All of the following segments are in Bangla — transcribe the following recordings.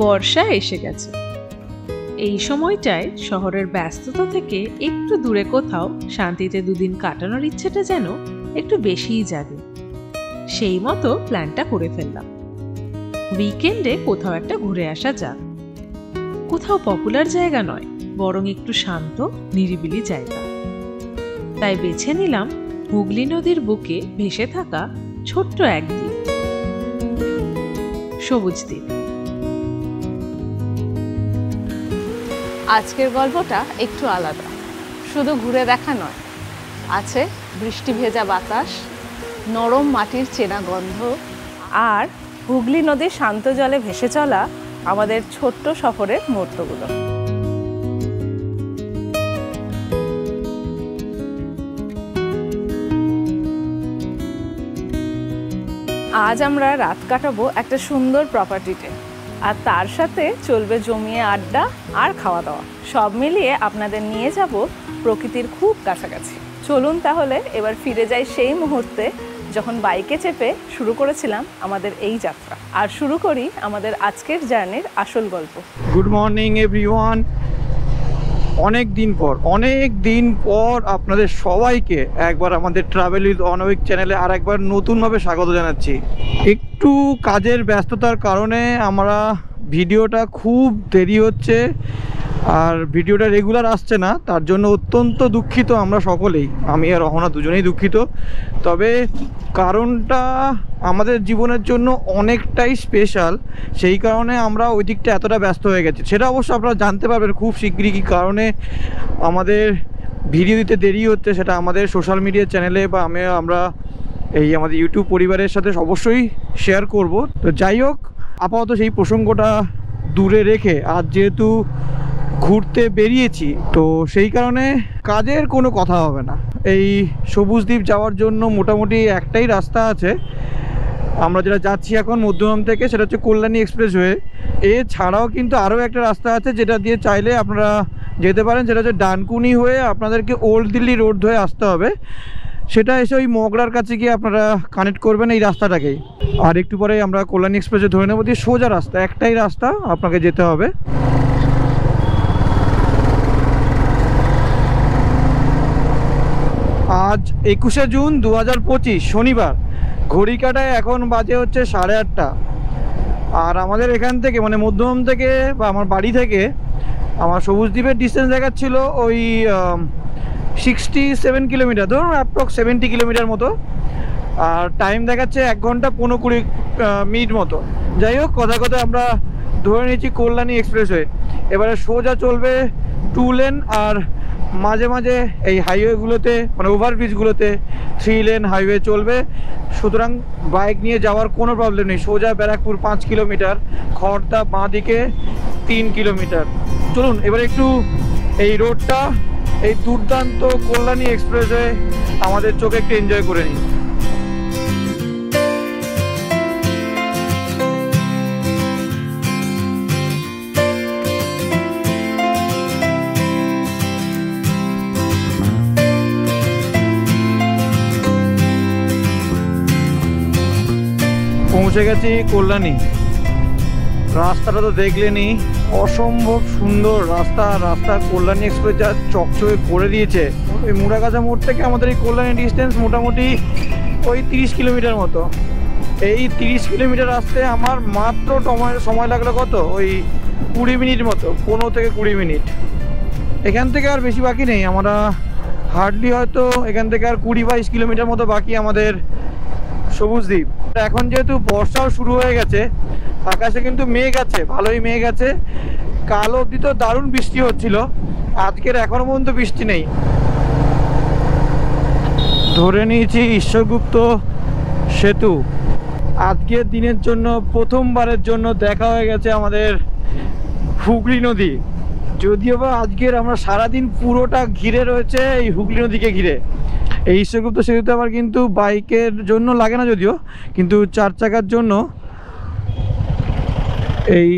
বর্ষা এসে গেছে। এই সময়টায় শহরের ব্যস্ততা থেকে একটু দূরে কোথাও শান্তিতে দুদিন কাটানোর ইচ্ছেটা যেন একটু বেশিই জাগে। সেই মতো প্ল্যানটা করে ফেললাম, উইকেন্ডে কোথাও একটা ঘুরে আসা যাক। কোথাও পপুলার জায়গা নয়, বরং একটু শান্ত নিরিবিলি জায়গা। তাই বেছে নিলাম হুগলি নদীর বুকে ভেসে থাকা ছোট্ট এক দ্বীপ, সবুজ দ্বীপ। আজকের গল্পটা একটু আলাদা, শুধু ঘুরে দেখা নয়, আছে বৃষ্টি ভেজা বাতাস, নরম মাটির চেনা গন্ধ, আর হুগলি নদীর শান্ত জলে ভেসে চলা আমাদের ছোট্ট সফরের মুহূর্তগুলো। আজ আমরা রাত কাটাবো একটা সুন্দর প্রপার্টিতে, আর তার সাথে চলবে জমিয়ে আড্ডা আর খাওয়া দাওয়া। সব মিলিয়ে আপনাদের নিয়ে যাব প্রকৃতির খুব কাছাকাছি। চলুন তাহলে এবার ফিরে যাই সেই মুহূর্তে যখন বাইকে চেপে শুরু করেছিলাম আমাদের এই যাত্রা। আর শুরু করি আমাদের আজকের জার্নির আসল গল্প। Good morning everyone. অনেক দিন পর আপনাদের সবাইকে একবার আমাদের ট্রাভেল উইথ অনবিক চ্যানেলে আর একবার নতুনভাবে স্বাগত জানাচ্ছি। একটু কাজের ব্যস্ততার কারণে আমরা ভিডিওটা খুব দেরি হচ্ছে আর ভিডিওটা রেগুলার আসছে না, তার জন্য অত্যন্ত দুঃখিত আমরা সকলেই, আমি আর রহনা দুজনেই দুঃখিত। তবে কারণটা আমাদের জীবনের জন্য অনেকটাই স্পেশাল, সেই কারণে আমরা ওই দিকটা এতটা ব্যস্ত হয়ে গেছি। সেটা অবশ্য আপনারা জানতে পারবেন খুব শীঘ্রই কী কারণে আমাদের ভিডিও দিতে দেরি হচ্ছে, সেটা আমাদের সোশ্যাল মিডিয়া চ্যানেলে বা আমরা এই আমাদের ইউটিউব পরিবারের সাথে অবশ্যই শেয়ার করব। তো যাই হোক, আপাতত সেই প্রসঙ্গটা দূরে রেখে আজ যেহেতু ঘুরতে বেরিয়েছি, তো সেই কারণে কাজের কোনো কথা হবে না। এই সবুজ দ্বীপ যাওয়ার জন্য মোটামুটি একটাই রাস্তা আছে, আমরা যেটা যাচ্ছি এখন মধ্যমগ্রাম থেকে, সেটা হচ্ছে কল্যাণী এক্সপ্রেসওয়ে। এছাড়াও কিন্তু আরও একটা রাস্তা আছে যেটা দিয়ে চাইলে আপনারা যেতে পারেন, সেটা হচ্ছে ডানকুনি হয়ে আপনাদেরকে ওল্ড দিল্লি রোড ধরে আসতে হবে। সেটা এসে ওই মগরার কাছে গিয়ে আপনারা কানেক্ট করবেন এই রাস্তাটাকেই। আর একটু পরে আমরা কল্যাণী এক্সপ্রেসে ধরে নেব, দিয়ে সোজা রাস্তা, একটাই রাস্তা আপনাকে যেতে হবে। আজ 21শে জুন 2025 শনিবার, ঘড়ি কাটায় এখন বাজে হচ্ছে 8:30। আর আমাদের এখান থেকে মানে মধ্যমগ্রাম থেকে বা আমার বাড়ি থেকে আমার সবুজ দ্বীপের ডিস্টেন্স দেখাচ্ছিল ওই 67 কিলোমিটার, ধরুন অ্যাপ্রক্স 70 কিলোমিটার মতো, আর টাইম দেখাচ্ছে 1 ঘন্টা 15-20 মিনিট মতো। যাই হোক, কথা আমরা ধরে নিয়েছি কল্যাণী এক্সপ্রেসওয়ে। এবারে সোজা চলবে 2 লেন, আর মাঝে মাঝে এই হাইওয়েগুলোতে মানে ওভারব্রিজগুলোতে 3 লেন হাইওয়ে চলবে। সুতরাং বাইক নিয়ে যাওয়ার কোনো প্রবলেম নেই। সোজা ব্যারাকপুর 5 কিলোমিটার, খড়দা বাঁ দিকে 3 কিলোমিটার। চলুন এবার একটু এই রোডটা, এই দুর্দান্ত কল্যাণী এক্সপ্রেসওয়ে আমাদের চোখে একটু এনজয় করে নিই। পৌঁছে গেছি কল্যাণী। রাস্তাটা তো দেখলেনই, অসম্ভব সুন্দর রাস্তা। রাস্তার কল্যাণী এক্সপ্রেস যা চকচকে করে দিয়েছে। ওই মুড়াগাছা মোড় থেকে আমাদের এই কল্যাণী ডিস্টেন্স মোটামুটি ওই 30 কিলোমিটার মতো। এই 30 কিলোমিটার আসতে আমার মাত্র সময় লাগলো কত, ওই 20 মিনিট মতো, 15 থেকে 20 মিনিট। এখান থেকে আর বেশি বাকি নেই, আমরা হার্ডলি হয়তো এখান থেকে আর 20-22 কিলোমিটার মতো বাকি আমাদের সবুজ দ্বীপ। এখন যেহেতু বর্ষাও শুরু হয়ে গেছে, আকাশে কিন্তু মেঘ আছে, ভালোই মেঘ আছে। কাল অবধি তো দারুণ বৃষ্টি হচ্ছিল, আজকের এখনো পর্যন্ত বৃষ্টি নেই। ধরে নিয়েছি ঈশ্বরগুপ্ত সেতু। আজকের দিনের জন্য প্রথমবারের জন্য দেখা হয়ে গেছে আমাদের হুগলি নদী। যদিও বা আজকের আমরা সারাদিন পুরোটা ঘিরে রয়েছে এই হুগলি নদীকে ঘিরে। এই ঈশ্বরগুপ্ত সেতুতে আবার কিন্তু বাইকের জন্য লাগে না যদিও, কিন্তু 4 চাকার জন্য এই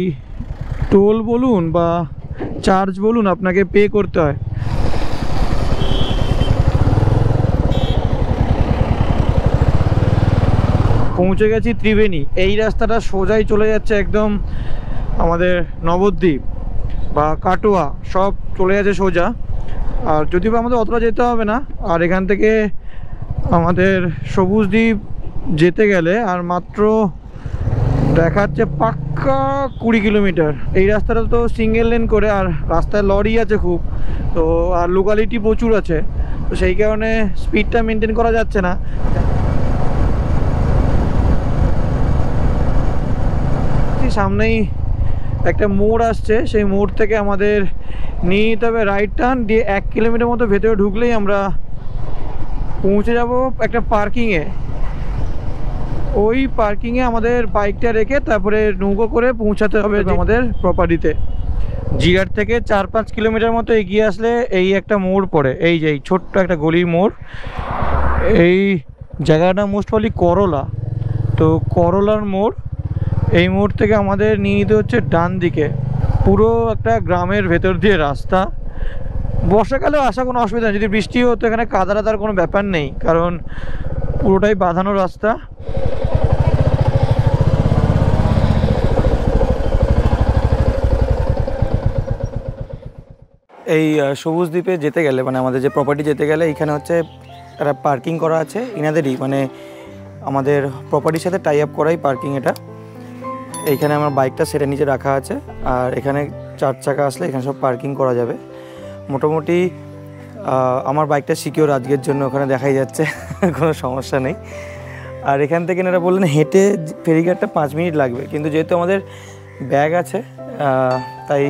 টোল বলুন বা চার্জ বলুন আপনাকে পে করতে হয়। পৌঁছে গেছি ত্রিবেণী। এই রাস্তাটা সোজাই চলে যাচ্ছে একদম আমাদের নবদ্বীপ বা কাটোয়া সব চলে যাচ্ছে সোজা। আর যদিও আমাদের অতটা যেতে হবে না, আর এখান থেকে আমাদের সবুজদ্বীপ যেতে গেলে আর মাত্র দেখাচ্ছে পাক্কা 20 কিলোমিটার। এই রাস্তাটা তো সিঙ্গেল লেন করে, আর রাস্তায় লরি আছে খুব, তো আর লোকালিটি প্রচুর আছে, তো সেই কারণে স্পিডটা মেনটেন করা যাচ্ছে না। সামনেই একটা মোড় আসছে, সেই মোড় থেকে আমাদের নিয়ে নিতে হবে রাইট টার্ন দিয়ে 1 কিলোমিটার মতো ভেতরে ঢুকলেই আমরা পৌঁছে যাব একটা পার্কিংয়ে। ওই পার্কিংয়ে আমাদের বাইকটা রেখে তারপরে নৌকো করে পৌঁছাতে হবে আমাদের প্রপার্টিতে। জিরাট থেকে 4-5 কিলোমিটার মতো এগিয়ে আসলে এই একটা মোড় পড়ে, এই যে এই ছোট্ট একটা গলির মোড়। এই জায়গাটা মোস্ট প্রবলি করলা, তো করলার মোড়। এই মোড় থেকে আমাদের নিয়ে নিতে হচ্ছে ডান দিকে, পুরো একটা গ্রামের ভেতর দিয়ে রাস্তা। বর্ষাকালেও আসা কোনো অসুবিধা নেই, যদি বৃষ্টিও হতো এখানে কাদা টাদার কোনো ব্যাপার নেই, কারণ পুরোটাই বাঁধানো রাস্তা। এই সবুজদ্বীপে যেতে গেলে, মানে আমাদের যে প্রপার্টি যেতে গেলে, এখানে হচ্ছে একটা পার্কিং করা আছে ইনাদেরই, মানে আমাদের প্রপার্টির সাথে টাই আপ করাই পার্কিং এটা। এইখানে আমার বাইকটা সেটা নিচে রাখা আছে, আর এখানে 4 চাকা আসলে এখানে সব পার্কিং করা যাবে। মোটামুটি আমার বাইকটা সিকিউর আজকের জন্য, ওখানে দেখাই যাচ্ছে কোনো সমস্যা নেই। আর এখান থেকে এনারা বললেন হেঁটে ফেরিঘাটটা 5 মিনিট লাগবে, কিন্তু যেহেতু আমাদের ব্যাগ আছে তাই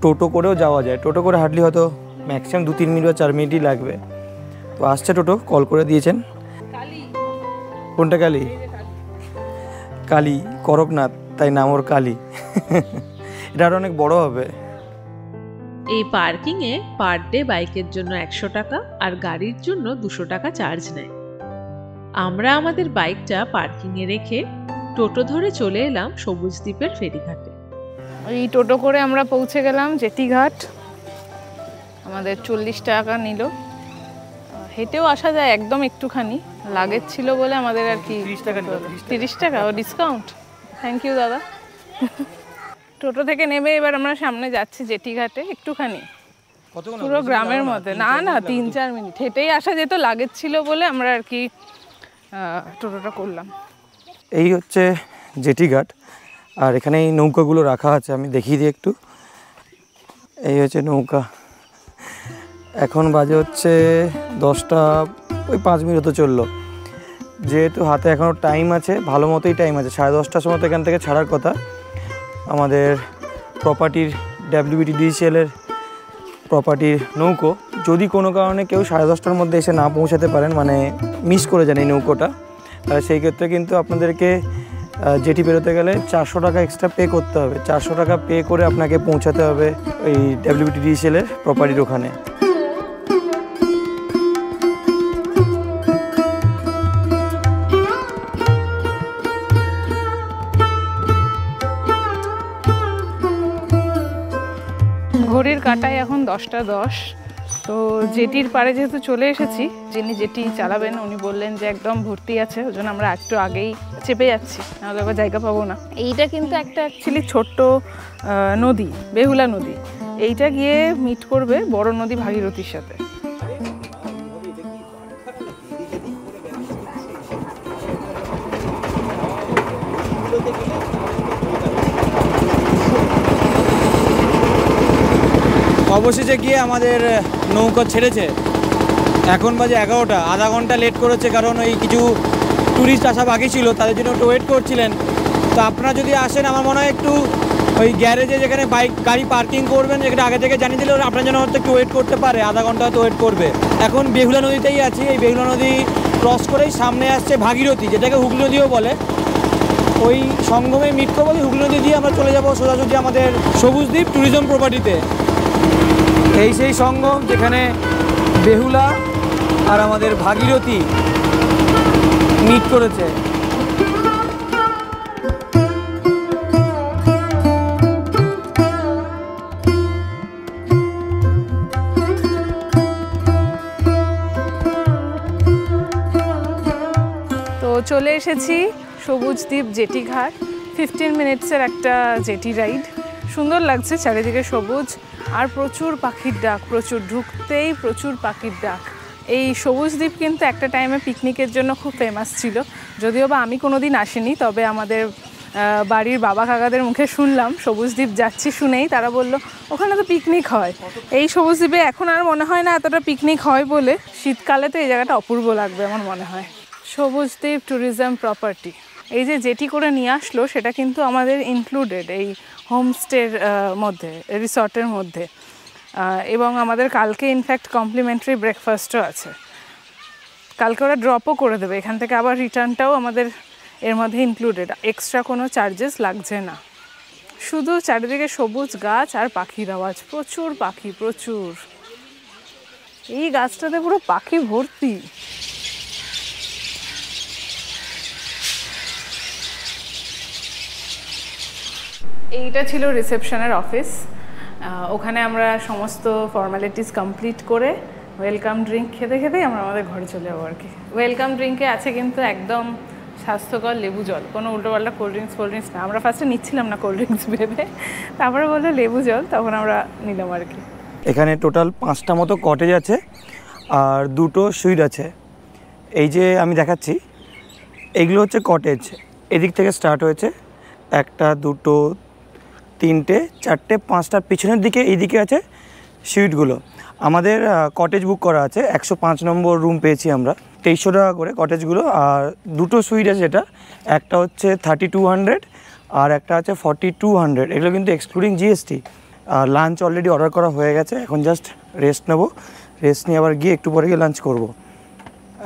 টোটো করেও যাওয়া যায়। টোটো করে হাঁটলে হয়তো ম্যাক্সিমাম 2-3 মিনিট বা 4 মিনিটই লাগবে। তো আসছে টোটো, কল করে দিয়েছেন। কোনটা কালী? কালী করকনাথ, তাই নাম ওর কালী। এটা আরও অনেক বড় হবে। এই পার্কিংয়ে পার ডে বাইকের জন্য 100 টাকা আর গাড়ির জন্য 200 টাকা চার্জ নেয়। আমরা আমাদের বাইকটা পার্কিংয়ে রেখে টোটো ধরে চলে এলাম সবুজদ্বীপের ফেরিঘাটে। এই টোটো করে আমরা পৌঁছে গেলাম জেটিঘাট। আমাদের 40 টাকা নিল। হেঁটেও আসা যায় একদম একটুখানি, লাগেজ ছিল বলে আমাদের আর কি 30 টাকা ও ডিসকাউন্ট। থ্যাংক ইউ দাদা। টোটো থেকে নেমে এবার আমরা সামনে যাচ্ছি জেটিঘাটে, একটুখানি পুরো গ্রামের মধ্যে। না 3-4 মিনিট হেঁটেই আসা যেত, লাগেজ ছিল বলে আমরা আর কি টোটোটা করলাম। এই হচ্ছে জেটিঘাট, আর এখানে এই নৌকাগুলো রাখা আছে, আমি দেখিয়ে দিই একটু। এই হচ্ছে নৌকা। এখন বাজে হচ্ছে 10টা, ওই 5 মিনিট তো চললো। যেহেতু হাতে এখনও টাইম আছে, ভালো মতোই টাইম আছে, 10:30টার সময় তো এখান থেকে ছাড়ার কথা। আমাদের প্রপার্টির WBTDCL-এর প্রপার্টির নৌকো, যদি কোনো কারণে কেউ 10:30টার মধ্যে এসে না পৌঁছাতে পারেন, মানে মিস করে যান এই নৌকোটা, তাহলে সেই ক্ষেত্রে কিন্তু আপনাদেরকে জেটি বেরোতে গেলে 400 টাকা এক্সট্রা পে করতে হবে। 400 টাকা পে করে আপনাকে পৌঁছাতে হবে এই WBTDCL-এর প্রপার্টির ওখানে। ঘড়ির কাঁটায় এখন 10টা 10। তো জেটির পাড়ে যেহেতু চলে এসেছি, যিনি জেটি চালাবেন উনি বললেন যে একদম ভর্তি আছে, ওই জন্য আমরা একটু আগেই চেপে যাচ্ছি, নাহলে আবার জায়গা পাবো না। এইটা কিন্তু একটা অ্যাকচুয়ালি ছোট্ট নদী, বেহুলা নদী। এইটা গিয়ে মিট করবে বড় নদী ভাগীরথীর সাথে। অবশেষে গিয়ে আমাদের নৌকা ছেড়েছে। এখন বাজে 11টা, আধা ঘন্টা লেট করেছে, কারণ ওই কিছু ট্যুরিস্ট আসা বাকি ছিল, তাদের জন্য একটু ওয়েট করছিলেন। তো আপনারা যদি আসেন, আমার মনে হয় একটু ওই গ্যারেজে যেখানে গাড়ি পার্কিং করবেন, যেখানে আগে থেকে জানিয়ে দিলে আপনার জন্য হয়তো একটু ওয়েট করতে পারে, আধা ঘন্টা হয়তো ওয়েট করবে। এখন বেহুলা নদীতেই আছি। এই বেহুলা নদী ক্রস করেই সামনে আসছে ভাগীরথী, যেটাকে হুগলি নদীও বলে। ওই সঙ্গমে মিট করবো, হুগলি নদী দিয়ে আমরা চলে যাবো সোজাসুজি আমাদের সবুজদ্বীপ ট্যুরিজম প্রপার্টিতে। এই সেই সঙ্গম যেখানে বেহুলা আর আমাদের ভাগীরথী মিট করেছে। তো চলে এসেছি সবুজদ্বীপ জেটিঘাট। 15 মিনিটসের একটা জেটি রাইড। সুন্দর লাগছে, চারিদিকে সবুজ আর প্রচুর পাখির ডাক, প্রচুর ঢুকতেই প্রচুর পাখির ডাক। এই সবুজ দ্বীপ কিন্তু একটা টাইমে পিকনিকের জন্য খুব ফেমাস ছিল, যদিও বা আমি কোনো দিন আসিনি, তবে আমাদের বাড়ির বাবা কাকাদের মুখে শুনলাম সবুজ দ্বীপ যাচ্ছি শুনেই তারা বলল ওখানে তো পিকনিক হয়। এই সবুজ দ্বীপে এখন আর মনে হয় না এতটা পিকনিক হয় বলে, শীতকালে তো এই জায়গাটা অপূর্ব লাগবে আমার মনে হয়। সবুজ দ্বীপ ট্যুরিজম প্রপার্টি, এই যে যেটি করে নিয়ে আসলো সেটা কিন্তু আমাদের ইনক্লুডেড এই হোমস্টের মধ্যে, রিসর্টের মধ্যে, এবং আমাদের কালকে ইনফ্যাক্ট কমপ্লিমেন্টারি ব্রেকফাস্টও আছে। কালকে ওরা ড্রপও করে দেবে এখান থেকে, আবার রিটার্নটাও আমাদের এর মধ্যে ইনক্লুডেড, এক্সট্রা কোনো চার্জেস লাগছে না। শুধু চারিদিকে সবুজ গাছ আর পাখির আওয়াজ, প্রচুর পাখি, প্রচুর। এই গাছটাতে পুরো পাখি ভর্তি। এইটা ছিল রিসেপশনের অফিস। ওখানে আমরা সমস্ত ফর্মালিটিস কমপ্লিট করে ওয়েলকাম ড্রিঙ্ক খেতে খেতেই আমরা আমাদের ঘরে চলে যাবো আর কি। ওয়েলকাম ড্রিঙ্কে আছে কিন্তু একদম স্বাস্থ্যকর লেবু জল, কোনো উল্টোপাল্টা কোল্ড ড্রিঙ্কস না। আমরা ফার্স্টে নিচ্ছিলাম না কোল্ড ড্রিঙ্কস ভেবে, তারপরে বললো লেবু জল, তখন আমরা নিলাম আর কি। এখানে টোটাল 5টা মতো কটেজ আছে আর 2টো সুইট আছে। এই যে আমি দেখাচ্ছি, এইগুলো হচ্ছে কটেজ। এদিক থেকে স্টার্ট হয়েছে, 1টা 2টো 3টে 4টে 5টার পিছনের দিকে এইদিকে আছে সুইটগুলো। আমাদের কটেজ বুক করা আছে, 105 নম্বর রুম পেয়েছি আমরা, 2300 টাকা করে কটেজগুলো। আর 2টো সুইট আছে, যেটা একটা হচ্ছে 3200 আর একটা আছে 4200, এগুলো কিন্তু এক্সক্লুডিং জিএসটি। আর লাঞ্চ অলরেডি অর্ডার করা হয়ে গেছে, এখন জাস্ট রেস্ট নেবো, রেস্ট নিয়ে আবার গিয়ে একটু পরে গিয়ে লাঞ্চ করব।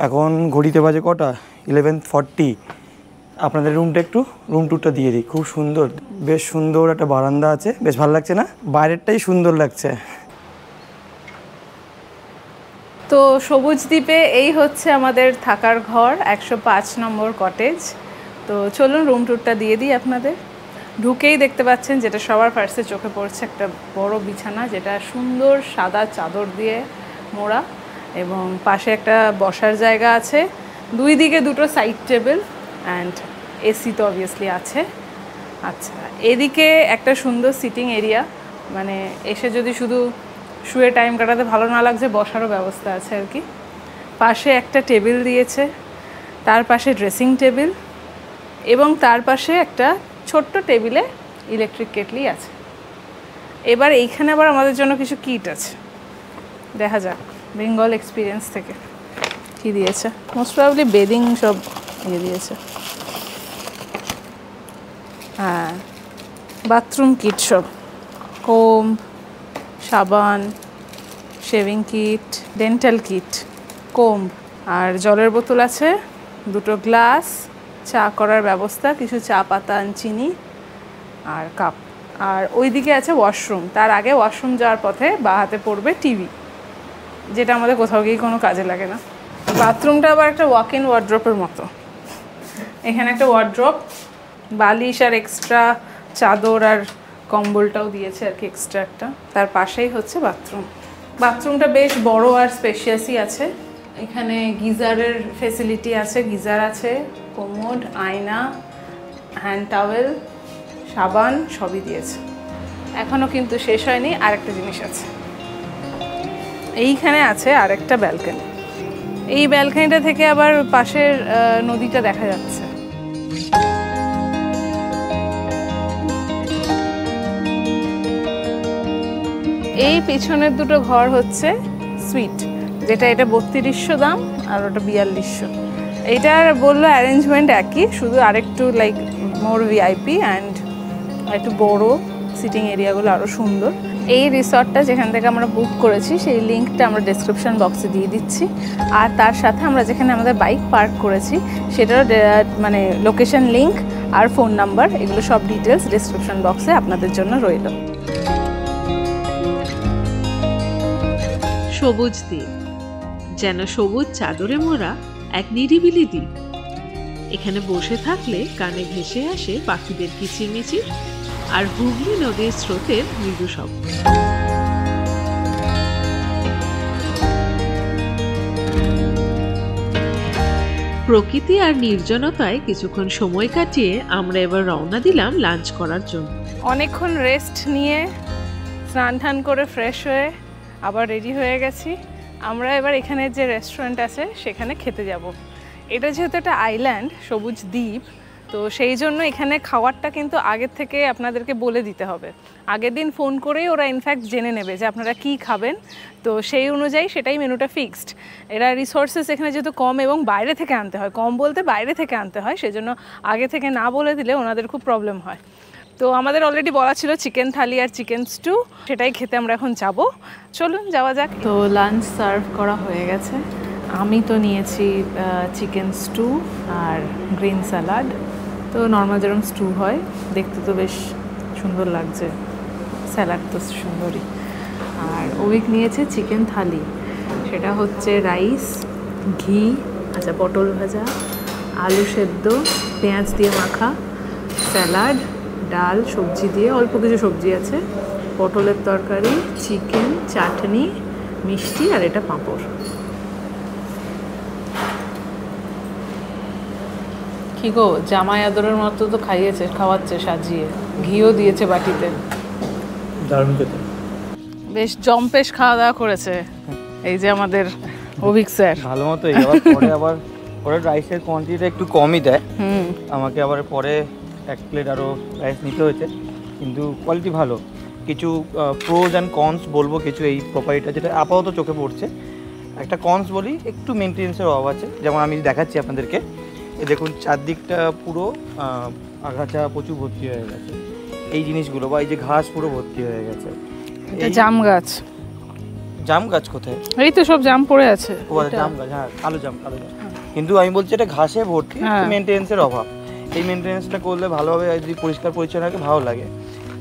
এখন ঘড়িতে বাজে কটা, 11:40। আপনাদের রুম টুরটা দিয়ে দিই। খুব সুন্দর, বেশ সুন্দর একটা বারান্দা আছে, বেশ ভালো লাগছে না? বাইরেরটাই সুন্দর লাগছে। তো সবুজ দ্বীপে এই হচ্ছে আমাদের থাকার ঘর, 105 নম্বর কটেজ। তো চলুন রুম টুরটা দিয়ে দিই আপনাদের। ঢুকেই দেখতে পাচ্ছেন যেটা সবার ফার্স্টে চোখে পড়ছে, একটা বড় বিছানা যেটা সুন্দর সাদা চাদর দিয়ে মোড়া, এবং পাশে একটা বসার জায়গা আছে, 2 দিকে 2টো সাইড টেবিল, অ্যান্ড এসি তো অবভিয়াসলি আছে। আচ্ছা, এদিকে একটা সুন্দর সিটিং এরিয়া, মানে এসে যদি শুধু শুয়ে টাইম কাটাতে ভালো না লাগছে, বসারও ব্যবস্থা আছে আর কি। পাশে একটা টেবিল দিয়েছে, তার পাশে ড্রেসিং টেবিল, এবং তার পাশে একটা ছোট্ট টেবিলে ইলেকট্রিক কেটলি আছে। এবার এইখানে আবার আমাদের জন্য কিছু কিট আছে, দেখা যাক বেঙ্গল এক্সপিরিয়েন্স থেকে কী দিয়েছে। মোস্ট প্রবাবলি বেদিং সব দিয়েছে। হ্যাঁ, বাথরুম কিট সব, কোম, সাবান, শেভিং কিট, ডেন্টাল কিট, কোম, আর জলের বোতল আছে, 2টো গ্লাস, চা করার ব্যবস্থা, কিছু চা পাতা, চিনি আর কাপ। আর ওইদিকে আছে ওয়াশরুম। তার আগে ওয়াশরুম যাওয়ার পথে বাঁ হাতে পড়বে টিভি, যেটা আমাদের কোথাও গিয়ে কোনো কাজে লাগে না। বাথরুমটা আবার একটা ওয়াক ইন ওয়ার্ড্রপের মতো। এখানে একটা ওয়ার্ড্রপ, বালিশ আর এক্সট্রা চাদর আর কম্বলটাও দিয়েছে আর কি এক্সট্রা একটা। তার পাশেই হচ্ছে বাথরুম। বাথরুমটা বেশ বড় আর স্পেশিয়াসই আছে। এখানে গিজারের ফেসিলিটি আছে, গিজার আছে, কোমোড, আয়না, হ্যান্ড টাওয়েল, সাবান সবই দিয়েছে। এখনও কিন্তু শেষ হয়নি, আরেকটা জিনিস আছে। এইখানে আছে আরেকটা ব্যালকনি। এই ব্যালকনিটা থেকে আবার পাশের নদীটা দেখা যাচ্ছে। এই পিছনের 2টো ঘর হচ্ছে সুইট, যেটা এটা 3200 দাম আর ওটা 4200। এইটার বললো অ্যারেঞ্জমেন্ট একই, শুধু আরেকটু লাইক মোর ভিআইপি অ্যান্ড একটু বড়, সিটিং এরিয়াগুলো আরও সুন্দর। এই রিসর্টটা যেখান থেকে আমরা বুক করেছি সেই লিঙ্কটা আমরা ডেসক্রিপশন বক্সে দিয়ে দিচ্ছি, আর তার সাথে আমরা যেখানে আমাদের বাইক পার্ক করেছি সেটারও মানে লোকেশন লিঙ্ক আর ফোন নাম্বার, এগুলো সব ডিটেলস ডেসক্রিপশন বক্সে আপনাদের জন্য রইল। সবুজ দ্বীপ যেন সবুজ চাদরে মোড়া এক নিরিবিলি দ্বীপ। এখানে বসে থাকলে কানে ভেসে আসে পাখিদের কিচিরমিচির আর হুগলি নদীর স্রোতের মৃদু শব্দ। প্রকৃতি আর নির্জনতায় কিছুক্ষণ সময় কাটিয়ে আমরা এবার রওনা দিলাম লাঞ্চ করার জন্য। অনেকক্ষণ রেস্ট নিয়ে স্নান টান করে ফ্রেশ হয়ে আবার রেডি হয়ে গেছি। আমরা এবার এখানে যে রেস্টুরেন্ট আছে সেখানে খেতে যাব। এটা যেহেতু একটা আইল্যান্ড, সবুজ দ্বীপ, তো সেই জন্য এখানে খাবারটা কিন্তু আগের থেকে আপনাদেরকে বলে দিতে হবে। আগের দিন ফোন করেই ওরা ইনফ্যাক্ট জেনে নেবে যে আপনারা কি খাবেন, তো সেই অনুযায়ী সেটাই মেনুটা ফিক্সড। এরা রিসোর্সেস এখানে যেহেতু কম এবং বাইরে থেকে আনতে হয়, কম বলতে বাইরে থেকে আনতে হয়, সেজন্য আগে থেকে না বলে দিলে ওনাদের খুব প্রবলেম হয়। তো আমাদের অলরেডি বলা ছিল চিকেন থালি আর চিকেন স্টু, সেটাই খেতে আমরা এখন যাব। চলুন যাওয়া যাক। তো লাঞ্চ সার্ভ করা হয়ে গেছে। আমি তো নিয়েছি চিকেন স্টু আর গ্রিন স্যালাড। তো নর্মাল যেরকম স্টু হয়, দেখতে তো বেশ সুন্দর লাগছে, স্যালাড তো সুন্দরই। আর অভিক নিয়েছে চিকেন থালি, সেটা হচ্ছে রাইস, ঘি, আচ্ছা পটল ভাজা, আলু সেদ্ধ, পেঁয়াজ দিয়ে মাখা, স্যালাড, ডাল, সবজি দিয়ে, অল্প কিছু সবজি আছে, পটলের তরকারি, চিকেন, চাটনি, মিষ্টি আর এটা পাঁপড়। কি গো, জামাই আদরের মতো তো খাওয়াচ্ছে সাজিয়ে, ঘিও দিয়েছে বাটিতে। দারুণ খেতে, বেশ জম্পেশ খাওয়া দাওয়া করেছে এই যে আমাদের অভিক স্যার। ভালো মতোই। আবার পরে রাইসের কোয়ান্টিটিটা একটু কমই দেয়, আমাকে আবার পরে এক প্লেট আরও রাইস নিতে হয়েছে, কিন্তু কোয়ালিটি ভালো। কিছু প্রোজ অ্যান্ড কনস বলবো কিছু এই প্রপার্টিটা, যেটা আপাতত চোখে পড়ছে। একটা কনস বলি, একটু মেনটেন্সের অভাব আছে। যেমন আমি দেখাচ্ছি আপনাদেরকে, দেখুন চারদিকটা পুরো আগাছা প্রচুর ভর্তি হয়ে গেছে, এই জিনিসগুলো, বা এই যে ঘাস পুরো ভর্তি হয়ে গেছে। এটা জাম গাছ। জাম গাছ কোথায়? এই তো সব জাম পড়ে আছে। জাম গাছ, হ্যাঁ, কালো জাম। কিন্তু আমি বলছি এটা ঘাসে ভর্তি, মেনটেন্সের অভাব। এই মেনটেন্সটা করলে ভালোভাবে যদি পরিষ্কার পরিচ্ছন্ন রাখে ভালো লাগে,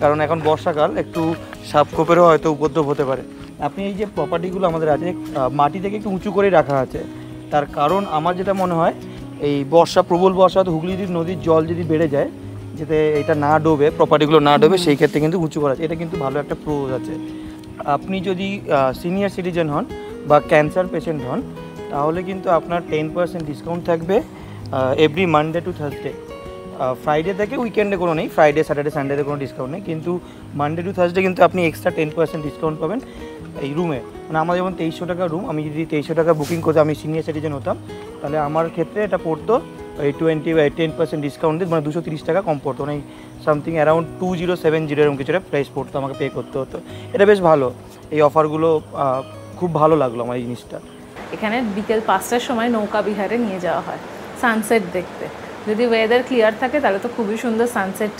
কারণ এখন বর্ষাকাল, একটু সাপখোপেরও হয়তো উপদ্রব হতে পারে। আপনি এই যে প্রপার্টিগুলো আমাদের আছে, মাটি থেকে একটু উঁচু করে রাখা আছে, তার কারণ আমার যেটা মনে হয়, এই প্রবল বর্ষা, হুগলি নদীর জল যদি বেড়ে যায়, যাতে এটা না ডোবে, প্রপার্টিগুলো না ডোবে, সেই ক্ষেত্রে কিন্তু উঁচু করা আছে। এটা কিন্তু ভালো একটা প্রোজ আছে। আপনি যদি সিনিয়র সিটিজেন হন বা ক্যান্সার পেশেন্ট হন, তাহলে কিন্তু আপনার 10% ডিসকাউন্ট থাকবে every Monday to Thursday. Friday থেকে উইকেন্ডে কোনো নেই, ফ্রাইডে স্যাটারডে সানডেতে কোনো ডিসকাউন্ট নেই, কিন্তু মানডে টু থার্সডে কিন্তু আপনি এক্সট্রা 10% ডিসকাউন্ট পাবেন এই রুমে। মানে আমার যেমন 2300 টাকা রুম, আমি যদি 2300 টাকা বুকিং করতে, আমি সিনিয়র সিটিজেন হতাম, তাহলে আমার ক্ষেত্রে এটা পড়তো এই 10% ডিসকাউন্ট দিয়ে, মানে 230 টাকা কম পড়তো, মানে সামথিং অ্যারাউন্ড 2070 এরকম কিছু একটা প্রাইস পড়তো, আমাকে পে করতে হতো। এটা বেশ ভালো, এই অফারগুলো খুব ভালো লাগলো আমার এই জিনিসটা। এখানে বিকেল 5টার সময় নৌকা বিহারে নিয়ে যাওয়া হয় সানসেট দেখতে। যদি ওয়েদার ক্লিয়ার থাকে তাহলে তো খুবই সুন্দর সানসেট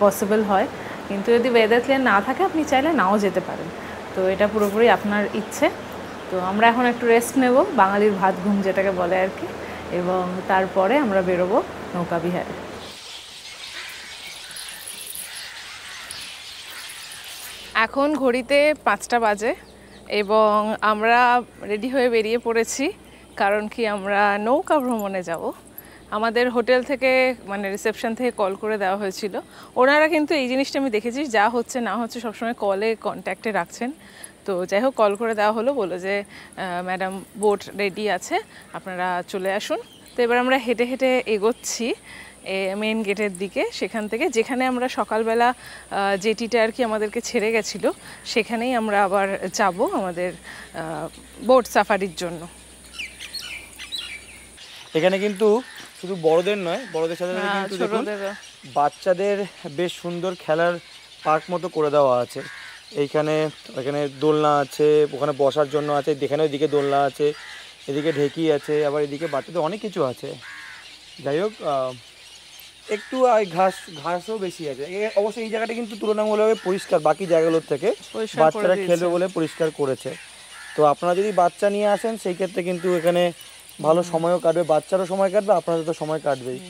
পসিবল হয়, কিন্তু যদি ওয়েদার ক্লিয়ার না থাকে আপনি চাইলে নাও যেতে পারেন। তো এটা পুরোপুরি আপনার ইচ্ছে। তো আমরা এখন একটু রেস্ট নেব, বাঙালির ভাত ঘুম যেটাকে বলে আর কি, এবং তারপরে আমরা বেরোবো নৌকা বিহারে। এখন ঘড়িতে 5টা বাজে এবং আমরা রেডি হয়ে বেরিয়ে পড়েছি, কারণ কি আমরা নৌকা ভ্রমণে যাব। আমাদের হোটেল থেকে, মানে রিসেপশন থেকে কল করে দেওয়া হয়েছিল। ওনারা কিন্তু এই জিনিসটা আমি দেখেছি, যা হচ্ছে না হচ্ছে সবসময় কলে কন্ট্যাক্টে রাখছেন। তো যাই হোক, কল করে দেওয়া হলো, বলো যে ম্যাডাম বোট রেডি আছে, আপনারা চলে আসুন। তো এবার আমরা হেঁটে হেঁটে এগোচ্ছি মেন গেটের দিকে, সেখান থেকে যেখানে আমরা সকালবেলা জেটিটা আর কি আমাদেরকে ছেড়ে গেছিলো, সেখানেই আমরা আবার যাব আমাদের বোট সাফারির জন্য। এখানে কিন্তু শুধু বড়দের নয়, বড়দের সাথে কিন্তু দেখুন বাচ্চাদের বেশ সুন্দর খেলার পার্ক মতো করে দেওয়া আছে। এখানে দোলনা আছে, ওখানে বসার জন্য আছে, এখানে ওইদিকে দোলনা আছে, এদিকে ঢেকি আছে, আবার এদিকে বাচ্চাদের অনেক কিছু আছে। যাই হোক, একটু ঘাসও বেশি আছে। অবশ্যই এই জায়গাটা কিন্তু তুলনামূলকভাবে পরিষ্কার বাকি জায়গাগুলোর থেকে, বাচ্চারা খেলবে বলে পরিষ্কার করেছে। তো আপনারা যদি বাচ্চা নিয়ে আসেন সেই ক্ষেত্রে কিন্তু এখানে ভালো সময়ও কাটবে, বাচ্চারও সময় কাটবে, আপনাদের তো সময় কাটবেই।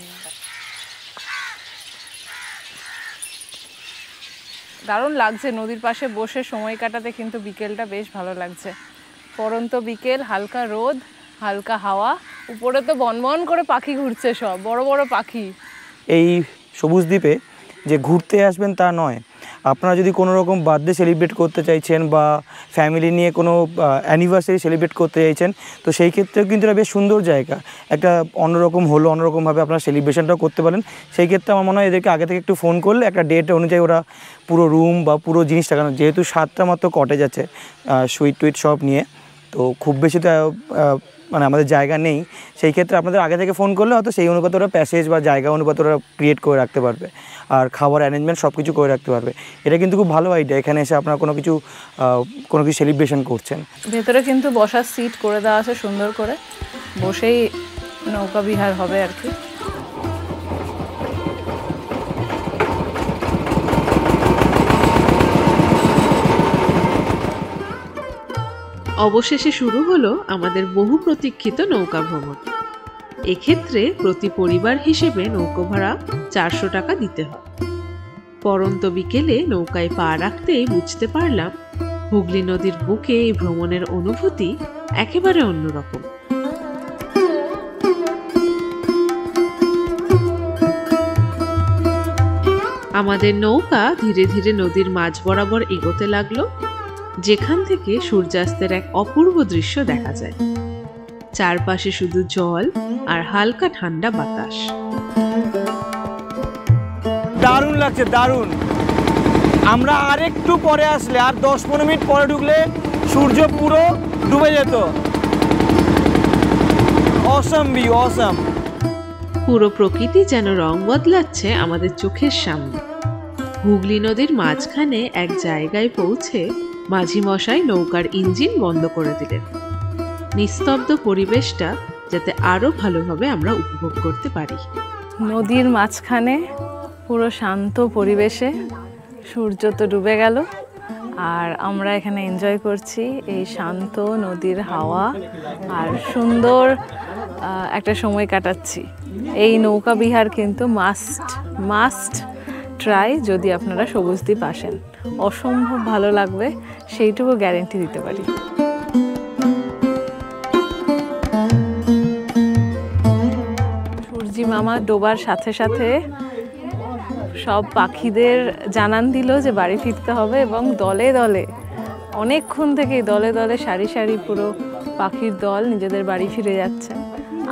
দারুণ লাগছে নদীর পাশে বসে সময় কাটাতে, কিন্তু বিকেলটা বেশ ভালো লাগছে। পরন্ত বিকেল, হালকা রোদ, হালকা হাওয়া, উপরে তো বনবন করে পাখি ঘুরছে, সব বড় বড় পাখি। এই সবুজ দ্বীপে যে ঘুরতে আসবেন তা নয়, আপনারা যদি কোনো রকম বার্থডে সেলিব্রেট করতে চাইছেন বা ফ্যামিলি নিয়ে কোনো অ্যানিভার্সারি সেলিব্রেট করতে চাইছেন, তো সেই ক্ষেত্রেও কিন্তু এটা বেশ সুন্দর জায়গা। একটা অন্যরকম হলো, অন্যরকমভাবে আপনারা সেলিব্রেশনটাও করতে পারেন। সেই ক্ষেত্রে আমার মনে হয় এদেরকে আগে থেকে একটু ফোন করলে একটা ডেট অনুযায়ী ওরা পুরো রুম বা পুরো জিনিসটা, কারণ যেহেতু 7টা মাত্র কটেজ আছে সুইট টুইট সব নিয়ে, তো খুব বেশি তো মানে আমাদের জায়গা নেই। সেই ক্ষেত্রে আপনাদের আগে থেকে ফোন করলে হয়তো সেই অনুপাতে ওরা প্যাসেজ বা জায়গা অনুপাতে ওরা ক্রিয়েট করে রাখতে পারবে, আর খাবার অ্যারেঞ্জমেন্ট সব কিছু করে রাখতে পারবে। এটা কিন্তু খুব ভালো আইডিয়া, এখানে এসে আপনারা কোনো কিছু সেলিব্রেশন করছেন। ভেতরে কিন্তু বসার সিট করে দেওয়া আছে, সুন্দর করে বসেই নৌকা বিহার হবে আর কি। অবশেষে শুরু হলো আমাদের বহু প্রতীক্ষিত নৌকা ভ্রমণ। এক্ষেত্রে প্রতি পরিবার হিসেবে নৌকো ভাড়া 400 টাকা দিতে হয়। পরন্ত বিকেলে নৌকায় পা রাখতেই বুঝতে পারলাম হুগলি নদীর বুকে এই ভ্রমণের অনুভূতি একেবারে অন্যরকম। আমাদের নৌকা ধীরে ধীরে নদীর মাঝ বরাবর এগোতে লাগলো, যেখান থেকে সূর্যাস্তের এক অপূর্ব দৃশ্য দেখা যায়। চারপাশে শুধু জল আর হালকা ঠান্ডা বাতাস। দারুণ লাগছে, দারুণ। আমরা আর একটু পরে আসলে, আর 10-15 মিনিট পরে ঢুকলে সূর্য পুরো ডুবে যেত। Awesome view, awesome. পুরো প্রকৃতি যেন রং বদলাচ্ছে আমাদের চোখের সামনে। হুগলি নদীর মাঝখানে এক জায়গায় পৌঁছে মাঝি মশাই নৌকার ইঞ্জিন বন্ধ করে দিলেন, নিস্তব্ধ পরিবেশটা যাতে আরো ভালোভাবে আমরা উপভোগ করতে পারি। নদীর মাঝখানে পুরো শান্ত পরিবেশে সূর্য তো ডুবে গেল, আর আমরা এখানে এনজয় করছি এই শান্ত নদীর হাওয়া, আর সুন্দর একটা সময় কাটাচ্ছি। এই নৌকা বিহার কিন্তু মাস্ট ট্রাই যদি আপনারা সবুজদ্বীপ আসেন। অসম্ভব ভালো লাগবে, সেইটুকু গ্যারেন্টি দিতে পারি। সূর্যি মামা ডোবার সাথে সাথে সব পাখিদের জানান দিল যে বাড়ি ফিরতে হবে, এবং দলে দলে অনেকক্ষণ থেকেই দলে দলে সারি সারি পুরো পাখির দল নিজেদের বাড়ি ফিরে যাচ্ছে।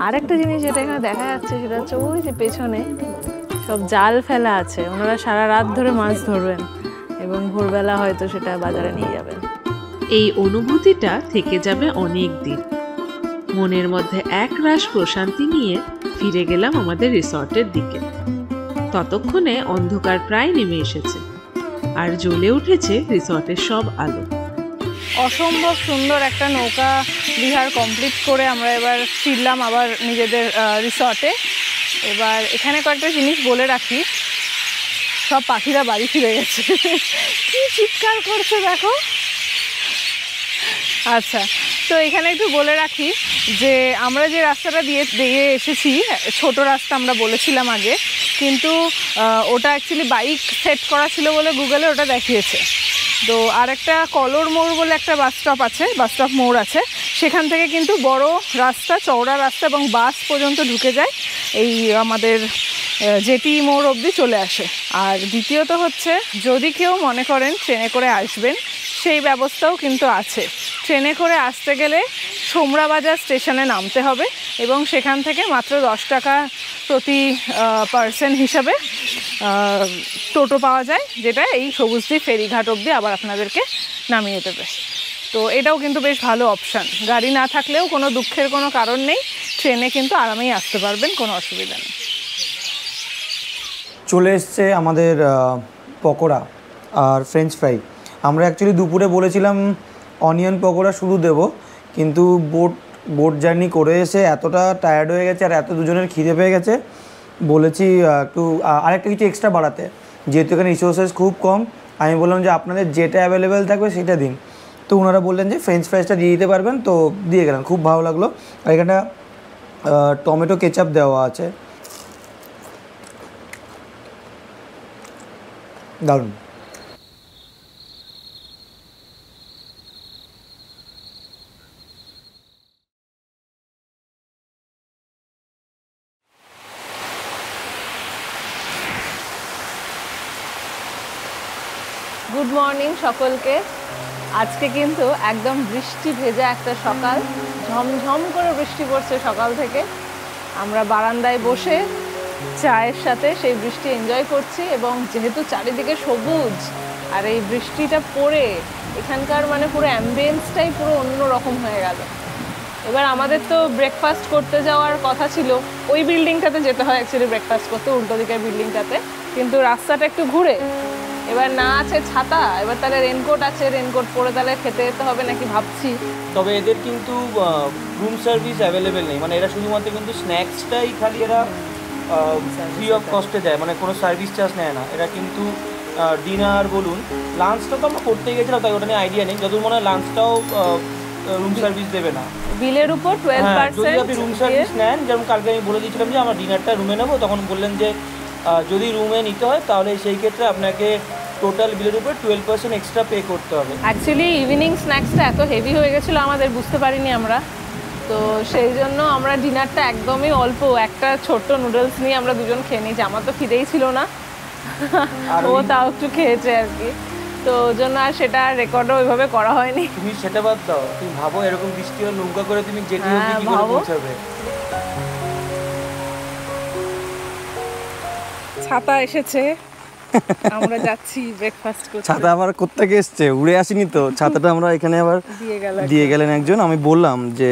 আর একটা জিনিস যেটা এখানে দেখা যাচ্ছে সেটা হচ্ছে ওই যে পেছনে সব জাল ফেলা আছে, ওনারা সারা রাত ধরে মাছ ধরবেন এবং ভোরবেলা হয়তো সেটা বাজারে নিয়ে যাবেন। এই অনুভূতিটা থেকে যাবে অনেক দিন। মনের মধ্যে একরাশ প্রশান্তি নিয়ে ফিরে গেলাম আমাদের রিসর্টের দিকে। ততক্ষণে অন্ধকার প্রায় নেমে এসেছে, আর জ্বলে উঠেছে রিসর্টের সব আলো। অসম্ভব সুন্দর একটা নৌকা বিহার কমপ্লিট করে আমরা এবার ফিরলাম আবার নিজেদের রিসর্টে। এবার এখানে কয়েকটা জিনিস বলে রাখি, সব পাখিরা বাড়ি ফিরে গেছে। কি চিৎকার করছে দেখো। আচ্ছা, তো এখানে একটু বলে রাখি যে আমরা যে রাস্তাটা দিয়ে এসেছি, ছোট রাস্তা আমরা বলেছিলাম আগে, কিন্তু ওটা অ্যাকচুয়ালি বাইক সেট করা ছিল বলে গুগলে ওটা দেখিয়েছে। তো আর একটা কলর মোড় বলে একটা বাস স্টপ মোড় আছে, সেখান থেকে কিন্তু বড় রাস্তা, চওড়া রাস্তা এবং বাস পর্যন্ত ঢুকে যায়, এই আমাদের জেটি মোড় অবধি চলে আসে। আর দ্বিতীয়ত হচ্ছে, যদি কেউ মনে করেন ট্রেনে করে আসবেন, সেই ব্যবস্থাও কিন্তু আছে। ট্রেনে করে আসতে গেলে সোমরাবাজার স্টেশনে নামতে হবে, এবং সেখান থেকে মাত্র 10 টাকা প্রতি পার্সন হিসাবে টোটো পাওয়া যায়, যেটা এই সবুজদ্বীপ ফেরিঘাট অবধি আবার আপনাদেরকে নামিয়ে দেবে। তো এটাও কিন্তু বেশ ভালো অপশান। গাড়ি না থাকলেও কোনো দুঃখের কোনো কারণ নেই, ট্রেনে কিন্তু আরামেই আসতে পারবেন, কোনো অসুবিধা নেই। চলে এসছে আমাদের পকোড়া আর ফ্রেঞ্চ ফ্রাই। আমরা অ্যাকচুয়ালি দুপুরে বলেছিলাম অনিয়ন পকোড়া শুধু দেব, কিন্তু বোট জার্নি করে এসে এতটা টায়ার্ড হয়ে গেছে আর এত দুজনের খিদে পেয়ে গেছে, বলেছি একটু আরেকটা কিছু এক্সট্রা বাড়াতে। যেহেতু এখানে রিসোর্সেস খুব কম, আমি বললাম যে আপনাদের যেটা অ্যাভেলেবেল থাকবে সেটা দিন। তো ওনারা বললেন যে ফ্রেঞ্চ ফ্রাইসটা দিয়ে দিতে পারবেন, তো দিয়ে গেলেন। খুব ভালো লাগলো। আর এখানটা টমেটো কেচাপ দেওয়া আছে, দারুণ। গুড মর্নিং সকলকে। আজকে কিন্তু একদম বৃষ্টি ভেজা একটা সকাল, ঝমঝম করে বৃষ্টি পড়ছে সকাল থেকে। আমরা বারান্দায় বসে চায়ের সাথে সেই বৃষ্টি এনজয় করছি, এবং যেহেতু চারিদিকে সবুজ আর এই বৃষ্টিটা পড়ে এখানকার মানে পুরো অ্যাম্বিয়েন্সটাই পুরো অন্য রকম হয়ে গেল। এবার আমাদের তো ব্রেকফাস্ট করতে যাওয়ার কথা ছিল, ওই বিল্ডিংটাতে যেতে হয় অ্যাকচুয়ালি ব্রেকফাস্ট করতে, উল্টো দিকের বিল্ডিংটাতে, কিন্তু রাস্তাটা একটু ঘুরে। এবার না আছে ছাতা, এবার তাহলে রেনকোট আছে, রেনকোট পরে তাহলে খেতে যেতে হবে নাকি ভাবছি। তবে এদের কিন্তু রুম সার্ভিস অ্যাভেলেবেল নেই, মানে এরা শুধুমাত্র কিন্তু স্ন্যাক্সটাই খালি এরা ফ্রি অফ কস্টে দেয়, মানে কোনো সার্ভিস চার্জ নেয় না এরা। কিন্তু ডিনার বলুন, লাঞ্চটা তো আমরা করতে গেছিলাম, তাই ওটা নিয়ে আইডিয়া নেই। যতদূর মনে হয় লাঞ্চটাও রুম সার্ভিস দেবে না, বিলের উপর 12%। যদি আপনি রুম সার্ভিস নেন, যেমন কালকে আমি বলে দিয়েছিলাম যে আমরা ডিনারটা রুমে নেবো, তখন বললেন যে যদি রুমে নিতে হয় তাহলে সেই ক্ষেত্রে আপনাকে টোটাল বিলের উপর 12% এক্সট্রা পে করতে হবে। অ্যাকচুয়ালি ইভিনিং স্ন্যাক্সটা এত হেভি হয়ে গেছিলো আমাদের, বুঝতে পারিনি আমরা, তো সেই জন্য আমরা ডিনারটা একদমই অল্প একটা ছোট্ট নুডলস নিয়ে আমরা দুজন খেয়ে নিয়েছি। আমার তো খিদেই ছিল না, ও তাও একটু খেয়েছে আর কি, তো ওই জন্য আর সেটা রেকর্ডও ওইভাবে করা হয়নি। তুমি সেটা বাদ দাও, তুমি ভাবো এরকম বৃষ্টি হলে নৌকা করে তুমি যেতে হবে কি করে পৌঁছাবে। ছাতা এসেছে, আমরা যাচ্ছি ব্রেকফাস্ট করতে। ছাতা আবার কোত্থেকে এসছে, উড়ে আসেনি তো ছাতাটা, আমরা এখানে আবার দিয়ে গেলেন একজন। আমি বললাম যে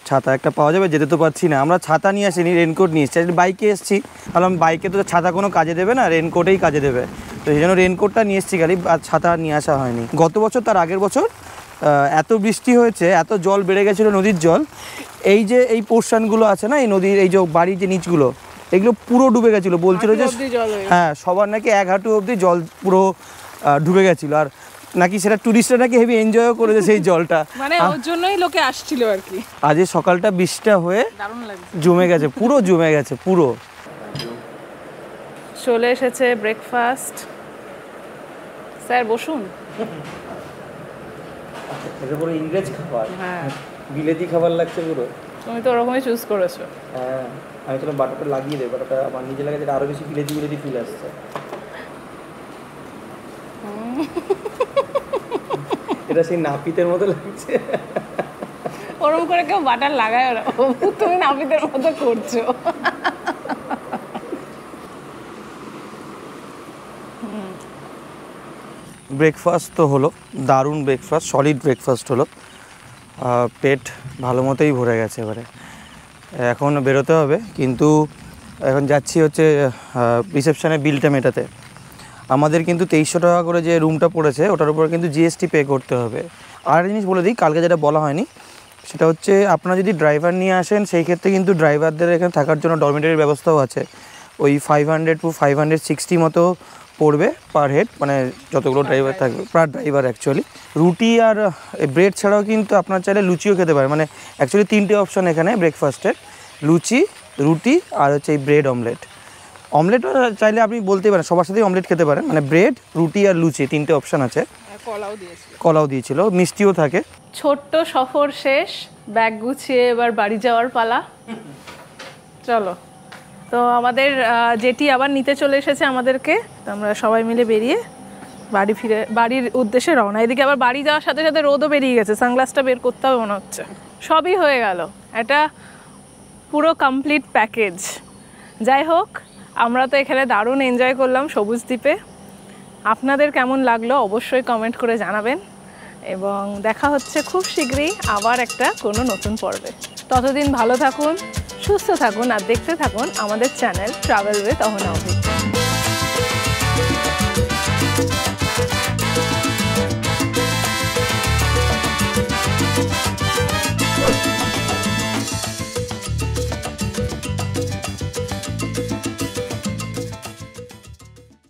ছাতা একটা পাওয়া যাবে, যেতে তো পারছি না। আমরা ছাতা নিয়ে আসিনি, রেনকোট নিয়ে এসেছি। বাইকে এসেছি, বললাম বাইকে তো ছাতা কোনো কাজে দেবে না, রেনকোটেই কাজে দেবে, তো সেই জন্য রেনকোটটা নিয়ে এসেছি খালি, আর ছাতা নিয়ে আসা হয়নি। গত বছর তার আগের বছর এত বৃষ্টি হয়েছে, এত জল বেড়ে গেছিলো, নদীর জল, এই যে এই পোর্শনগুলো আছে না, এই নদীর এই যে বাড়ির যে নিচগুলো, এগুলো পুরো ডুবে গেছিলো। বলছিল যে হ্যাঁ, সবার নাকি 1 হাঁটু অবধি জল পুরো ঢুকে গেছিলো, আর নাকি সেটা টুরিস্টরা নাকি হেভি এনজয়ও করেছে সেই জলটা, মানে ওর জন্যই লোকে আসছিল আর কি। আজ সকালটা বৃষ্টিটা হয়ে দারুণ লাগছে, জমে গেছে, পুরো জমে গেছে পুরো। চলে এসেছে ব্রেকফাস্ট। স্যার বসুন। এটা পুরো ইংরেজ খাবার, হ্যাঁ বিলেতি খাবার লাগছে পুরো। তুমি তো ওরকমই চুজ করেছো। হ্যাঁ, আমি চলো বাটারটা লাগিয়ে দেবো, বাটারটা আমার নিজে লাগে, যেটা আরও বেশি বিলেতি বিলেতি ফিল আসছে। এটা সেই নাপিতের মতো লাগছে। ওরম করে কেউ বাটার লাগায় ওরা, তুমি নাপিতের মতো করছো। ব্রেকফাস্ট তো হলো, দারুণ ব্রেকফাস্ট, সলিড ব্রেকফাস্ট হলো, পেট ভালো মতোই ভরে গেছে। এবারে এখন বেরোতে হবে, কিন্তু এখন যাচ্ছি হচ্ছে রিসেপশনে বিলটা মেটাতে। আমাদের কিন্তু 2300 টাকা করে যে রুমটা পড়েছে, ওটার উপর কিন্তু জিএসটি পে করতে হবে। আর জিনিস বলে দিই, কালকে যেটা বলা হয়নি, সেটা হচ্ছে আপনারা যদি ড্রাইভার নিয়ে আসেন, সেই ক্ষেত্রে কিন্তু ড্রাইভারদের এখানে থাকার জন্য ডরমিটরির ব্যবস্থাও আছে। ওই 500 to 560 মতো পড়বে পার হেড, মানে যতগুলো ড্রাইভার থাকবে পার ড্রাইভার। অ্যাকচুয়ালি রুটি আর ব্রেড ছাড়াও কিন্তু আপনার চাইলে লুচিও খেতে পারে, মানে অ্যাকচুয়ালি 3টে অপশন এখানে ব্রেকফাস্টের, লুচি, রুটি আর হচ্ছে এই ব্রেড অমলেট। অমলেটও চাইলে আপনি বলতেই পারেন, সবার সাথেই অমলেট খেতে পারেন, মানে ব্রেড, রুটি আর লুচি 3টে অপশান আছে। কলাও দিয়েছিল, মিষ্টিও থাকে। ছোট্ট সফর শেষ, ব্যাগ গুছিয়ে এবার বাড়ি যাওয়ার পালা। চলো, তো আমাদের যেটি আবার নিতে চলে এসেছে আমাদেরকে, তো আমরা সবাই মিলে বেরিয়ে বাড়ির উদ্দেশ্যে রওনা। এদিকে আবার বাড়ি যাওয়ার সাথে সাথে রোদও বেরিয়ে গেছে, সানগ্লাসটা বের করতে হবে মনে হচ্ছে। সবই হয়ে গেল, এটা পুরো কমপ্লিট প্যাকেজ। যাই হোক, আমরা তো এখানে দারুণ এনজয় করলাম সবুজ দ্বীপে। আপনাদের কেমন লাগলো অবশ্যই কমেন্ট করে জানাবেন, এবং দেখা হচ্ছে খুব শীঘ্রই আবার একটা কোনো নতুন পর্বে। ততদিন ভালো থাকুন, সুস্থ থাকুন, আর দেখতে থাকুন আমাদের channel travel with Ahana Abhi.